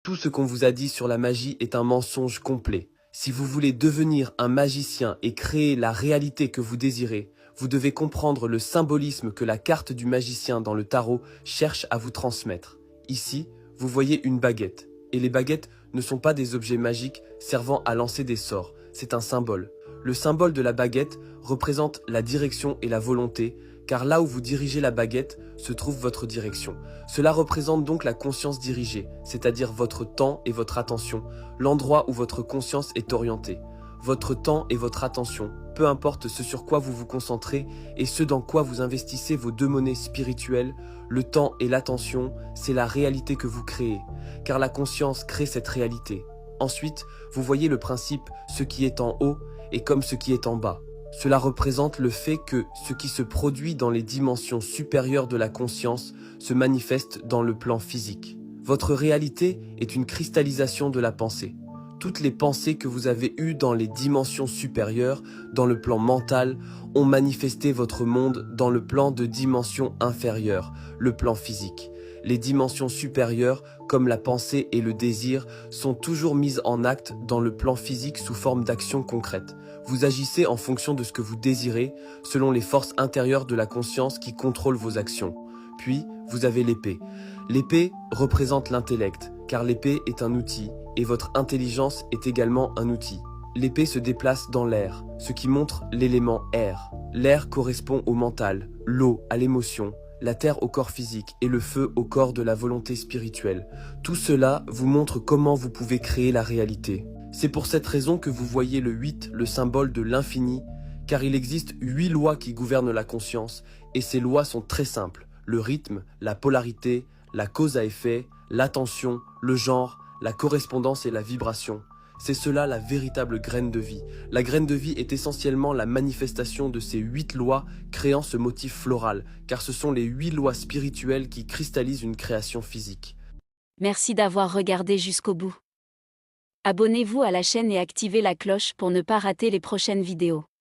Tout ce qu'on vous a dit sur la magie est un mensonge complet. Si vous voulez devenir un magicien et créer la réalité que vous désirez, vous devez comprendre le symbolisme que la carte du magicien dans le tarot cherche à vous transmettre. Ici, vous voyez une baguette. Et les baguettes ne sont pas des objets magiques servant à lancer des sorts, c'est un symbole. Le symbole de la baguette représente la direction et la volonté, car là où vous dirigez la baguette se trouve votre direction. Cela représente donc la conscience dirigée, c'est-à-dire votre temps et votre attention, l'endroit où votre conscience est orientée. Votre temps et votre attention, peu importe ce sur quoi vous vous concentrez et ce dans quoi vous investissez vos deux monnaies spirituelles, le temps et l'attention, c'est la réalité que vous créez, car la conscience crée cette réalité. Ensuite, vous voyez le principe « ce qui est en haut est comme ce qui est en bas ». Cela représente le fait que ce qui se produit dans les dimensions supérieures de la conscience se manifeste dans le plan physique. Votre réalité est une cristallisation de la pensée. Toutes les pensées que vous avez eues dans les dimensions supérieures, dans le plan mental, ont manifesté votre monde dans le plan de dimension inférieure, le plan physique. Les dimensions supérieures, comme la pensée et le désir, sont toujours mises en acte dans le plan physique sous forme d'actions concrètes. Vous agissez en fonction de ce que vous désirez, selon les forces intérieures de la conscience qui contrôlent vos actions. Puis, vous avez l'épée. L'épée représente l'intellect, car l'épée est un outil, et votre intelligence est également un outil. L'épée se déplace dans l'air, ce qui montre l'élément air. L'air correspond au mental, l'eau à l'émotion, la terre au corps physique et le feu au corps de la volonté spirituelle. Tout cela vous montre comment vous pouvez créer la réalité. C'est pour cette raison que vous voyez le 8, le symbole de l'infini, car il existe 8 lois qui gouvernent la conscience, et ces lois sont très simples. Le rythme, la polarité, la cause à effet, l'attention, le genre, la correspondance et la vibration. C'est cela la véritable graine de vie. La graine de vie est essentiellement la manifestation de ces 8 lois créant ce motif floral, car ce sont les 8 lois spirituelles qui cristallisent une création physique. Merci d'avoir regardé jusqu'au bout. Abonnez-vous à la chaîne et activez la cloche pour ne pas rater les prochaines vidéos.